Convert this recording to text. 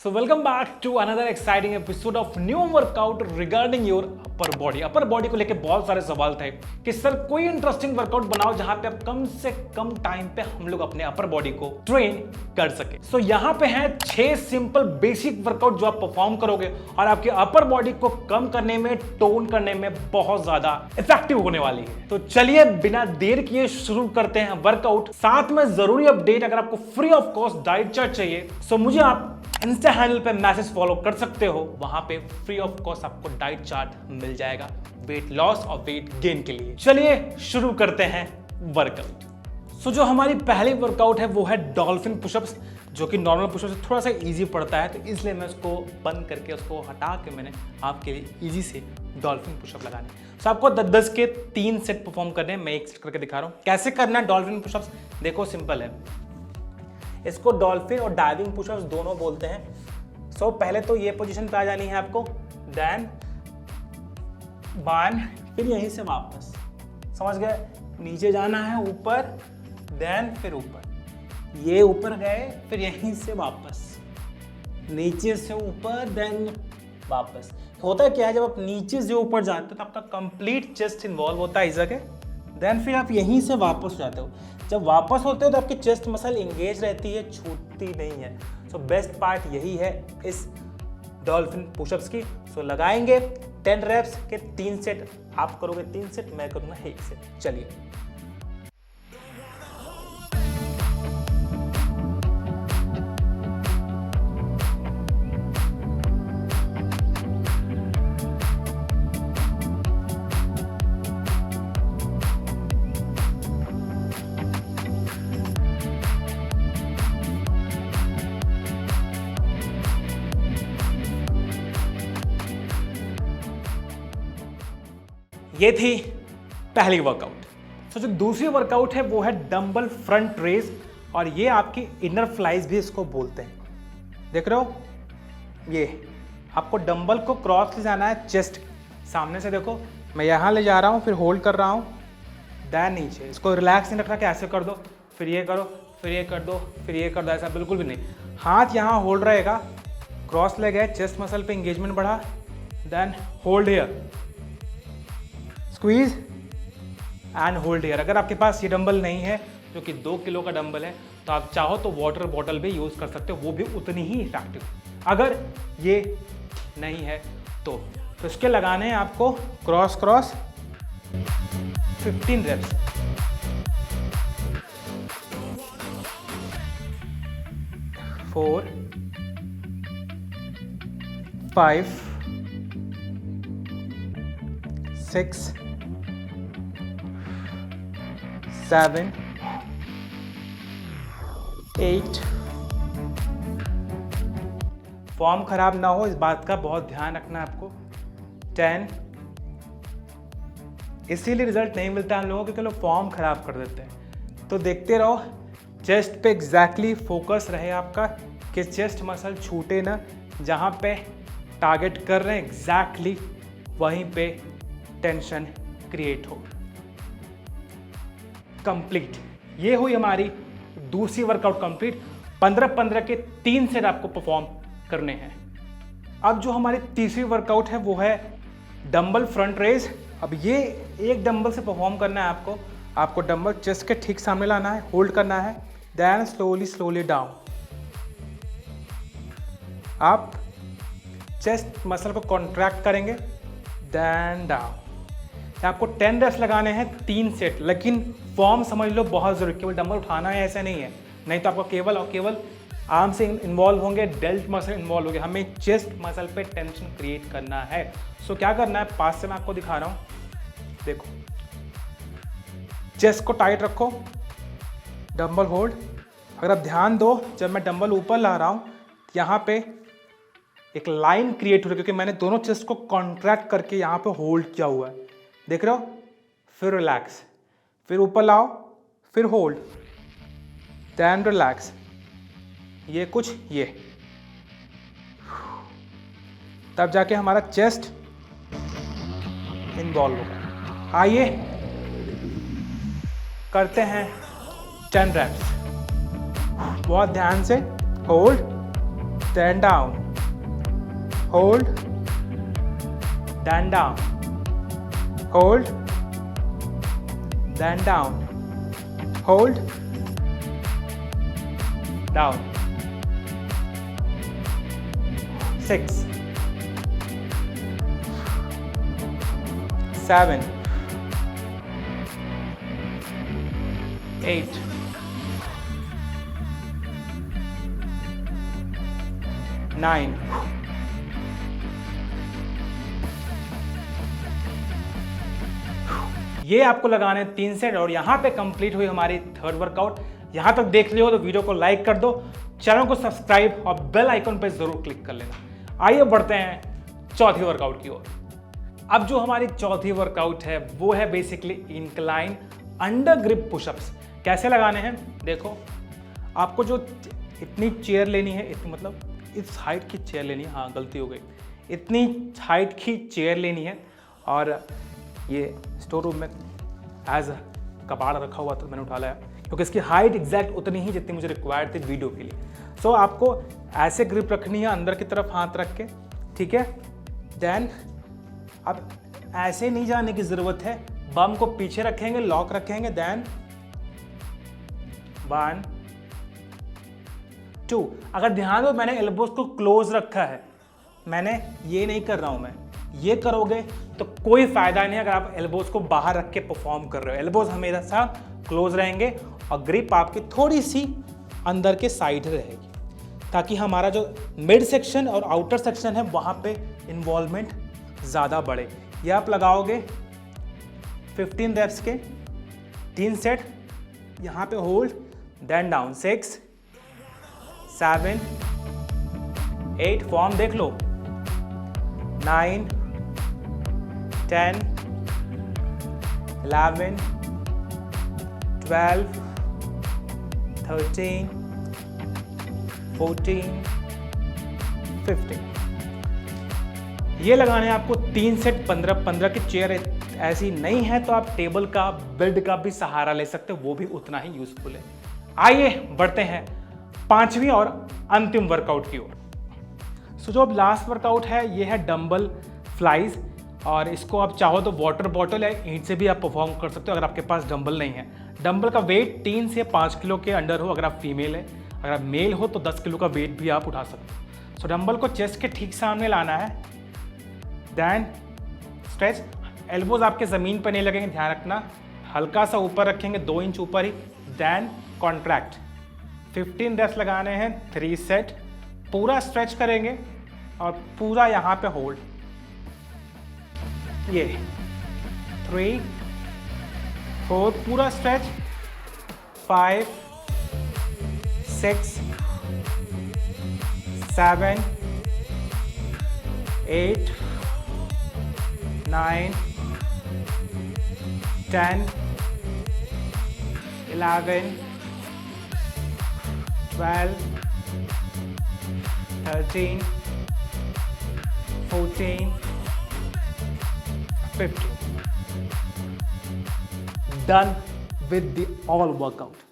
So welcome back to another exciting episode of new workout regarding your upper body. Upper body को लेके बहुत सारे सवाल थे कि सर कोई इंटरेस्टिंग वर्कआउट बनाओ जहां पे आप कम से कम टाइम पे हम लोग अपने अपर बॉडी को ट्रेन कर सके। सो यहाँ पे हैं 6 सिंपल बेसिक वर्कआउट जो आप परफॉर्म करोगे और आपके अपर बॉडी को कम करने में, टोन करने में बहुत ज्यादा इफेक्टिव होने वाली है। तो चलिए बिना देर किए शुरू करते हैं वर्कआउट। साथ में जरूरी अपडेट, अगर आपको free of cost diet chart चाहिए तो मुझे आप इंस्टा हैंडल पे मैसेज फॉलो कर सकते हो। वहां पे फ्री ऑफ कॉस्ट आपको डाइट चार्ट मिल जाएगा वेट लॉस और वेट गेन के लिए। चलिए शुरू करते हैं वर्कआउट। सो जो हमारी पहली वर्कआउट है वो है डॉल्फिन पुशअप्स, जो कि नॉर्मल पुशअप से थोड़ा सा इजी पड़ता है, तो इसलिए मैं उसको बंद करके उसको हटा के मैंने आपके लिए इजी से डॉल्फिन पुशअप लगाने। सो आपको 10-10 के 3 सेट परफॉर्म करने हैं। मैं एक सेट करके दिखा रहा हूँ कैसे करना है डॉल्फिन पुशअप्स। देखो सिंपल है, इसको डॉल्फिन और डाइविंग पुशअप्स दोनों बोलते हैं। सो पहले तो ये पोजीशन पे आ जानी है आपको, देन बाण, फिर यहीं से वापस, समझ गए? नीचे जाना है, ऊपर, देन फिर ऊपर, ये ऊपर गए, फिर यहीं से वापस, नीचे से ऊपर, देन वापस। होता क्या है, जब आप नीचे से ऊपर जाते हो तो आपका कंप्लीट चेस्ट इन्वॉल्व होता है इस जगह, देन फिर आप यहीं से वापस हो जाते हो। जब वापस होते हो तो आपकी चेस्ट मसल इंगेज रहती है, छूटती नहीं है। सो बेस्ट पार्ट यही है इस डॉल्फिन पुशअप्स की। सो लगाएंगे 10 रेप्स के 3 सेट, आप करोगे 3 सेट, मैं करूंगा 1 सेट। चलिए ये थी पहली वर्कआउट। तो जो दूसरी वर्कआउट है वो है डंबल फ्रंट रेज, और ये आपकी इनर फ्लाइज भी इसको बोलते हैं। देख रहे हो, ये आपको डंबल को क्रॉस ले जाना है चेस्ट सामने से। देखो मैं यहाँ ले जा रहा हूँ, फिर होल्ड कर रहा हूँ, देन नीचे। इसको रिलैक्स नहीं रखना कि ऐसे कर दो, फिर ये करो, फिर ये कर दो, फिर ये कर दो, ऐसा बिल्कुल भी नहीं। हाथ यहाँ होल्ड रहेगा, क्रॉस ले गए, चेस्ट मसल पे इंगेजमेंट बढ़ा, then hold here, squeeze and hold here. अगर आपके पास ये डंबल नहीं है जो कि 2 किलो का डंबल है, तो आप चाहो तो वाटर बॉटल भी यूज़ कर सकते हो, वो भी उतनी ही इफेक्टिव। अगर ये नहीं है तो इसके लगाने हैं आपको cross cross 15 reps. Four, 5, 6, 7, 8। Form खराब ना हो, इस बात का बहुत ध्यान रखना है आपको। 10। इसीलिए रिजल्ट नहीं मिलता हम लोगों को, क्योंकि लोग फॉर्म खराब कर देते हैं। तो देखते रहो, चेस्ट पे एग्जैक्टली फोकस रहे आपका, कि चेस्ट मसल छूटे ना। जहाँ पे टारगेट कर रहे हैं एग्जैक्टली वहीं पे टेंशन क्रिएट हो। कंप्लीट, ये हुई हमारी दूसरी वर्कआउट कंप्लीट। 15-15 के 3 सेट आपको परफॉर्म करने हैं। अब जो हमारी तीसरी वर्कआउट है वो है डंबल फ्रंट रेज। अब ये एक डंबल से परफॉर्म करना है आपको डंबल चेस्ट के ठीक सामने लाना है, होल्ड करना है, देन स्लोली डाउन। आप चेस्ट मसल को कॉन्ट्रैक्ट करेंगे, देन डाउन। आपको 10 रेप्स लगाने हैं, 3 सेट। लेकिन फॉर्म समझ लो बहुत जरूरी, केवल डंबल उठाना है ऐसा नहीं है, नहीं तो आपको केवल और केवल आर्म से इन्वॉल्व होंगे, डेल्ट मसल इन्वॉल्व होंगे। हमें चेस्ट मसल पे टेंशन क्रिएट करना है। सो क्या करना है, पास से मैं आपको दिखा रहा हूँ। देखो, चेस्ट को टाइट रखो, डंबल होल्ड। अगर आप ध्यान दो, जब मैं डंबल ऊपर ला रहा हूँ, यहाँ पे एक लाइन क्रिएट हो रही है, क्योंकि मैंने दोनों चेस्ट को कॉन्ट्रैक्ट करके यहाँ पे होल्ड किया हुआ है। देख रहे हो? फिर रिलैक्स, फिर ऊपर लाओ, फिर होल्ड, देन रिलैक्स। ये कुछ ये, तब जाके हमारा चेस्ट इन्वॉल्व होगा। आइए करते हैं 10 रेप्स। बहुत ध्यान से, hold, then down, hold, then down, hold, then down, hold, down. 6, 7, 8, 9, ये आपको लगाने 3 सेट और यहां पे कंप्लीट हुई हमारी थर्ड वर्कआउट। यहां तक देख लियो तो वीडियो को लाइक कर दो, चैनल को सब्सक्राइब और बेल आइकन पे जरूर क्लिक कर लेना। आइए बढ़ते हैं चौथी वर्कआउट की ओर। अब जो हमारी चौथी वर्कआउट है वो है basically incline under grip pushups. कैसे लगाने हैं देखो, आपको जो इतनी चेयर लेनी है, इतनी मतलब इस हाइट की चेयर लेनी है, हाँ गलती हो गई, इतनी हाइट की चेयर लेनी है और ये स्टोर रूम में एज कबाड़ रखा हुआ था, मैंने उठा लाया क्योंकि इसकी हाइट एग्जैक्ट उतनी ही जितनी मुझे रिक्वायर्ड थी वीडियो के लिए। सो आपको ऐसे ग्रिप रखनी है अंदर की तरफ हाथ रख के, ठीक है। देन अब ऐसे नहीं जाने की ज़रूरत है, बम को पीछे रखेंगे, लॉक रखेंगे, देन 1 2। अगर ध्यान दो मैंने एल्बोज को क्लोज रखा है, मैंने ये नहीं कर रहा हूं मैं, ये करोगे तो कोई फायदा नहीं अगर आप एल्बोज को बाहर रख के परफॉर्म कर रहे हो। एल्बोज हमेशा क्लोज रहेंगे और ग्रिप आपकी थोड़ी सी अंदर के साइड रहेगी ताकि हमारा जो मिड सेक्शन और आउटर सेक्शन है वहाँ पे इन्वॉल्वमेंट ज़्यादा बढ़े। ये आप लगाओगे 15 रेप्स के 3 सेट, यहाँ पे होल्ड, देन डाउन 6 7 8, फॉर्म देख लो, 9 10 11 12 13 14 15। ये लगाने आपको 3 सेट 15-15 की चेयर ऐसी नहीं है तो आप टेबल का, बेड का भी सहारा ले सकते हो, वो भी उतना ही यूजफुल है। आइए बढ़ते हैं पांचवी और अंतिम वर्कआउट की ओर। सो जो अब लास्ट वर्कआउट है ये है डंबल फ्लाइज, और इसको आप चाहो तो वाटर बॉटल या ईंट से भी आप परफॉर्म कर सकते हो अगर आपके पास डंबल नहीं है। डंबल का वेट 3 से 5 किलो के अंडर हो अगर आप फीमेल है, अगर आप मेल हो तो 10 किलो का वेट भी आप उठा सकते हो। सो डंबल को चेस्ट के ठीक सामने लाना है, देन स्ट्रेच, एल्बोज आपके ज़मीन पर नहीं लगेंगे, ध्यान रखना, हल्का सा ऊपर रखेंगे 2 इंच ऊपर ही, देन कॉन्ट्रैक्ट। 15 रेप्स लगाने हैं, 3 सेट, पूरा स्ट्रेच करेंगे और पूरा यहाँ पे होल्ड, ये 3 4, पूरा stretch, 5 6 7 8 9 10 11 12 13 14 15। Done with the all workout.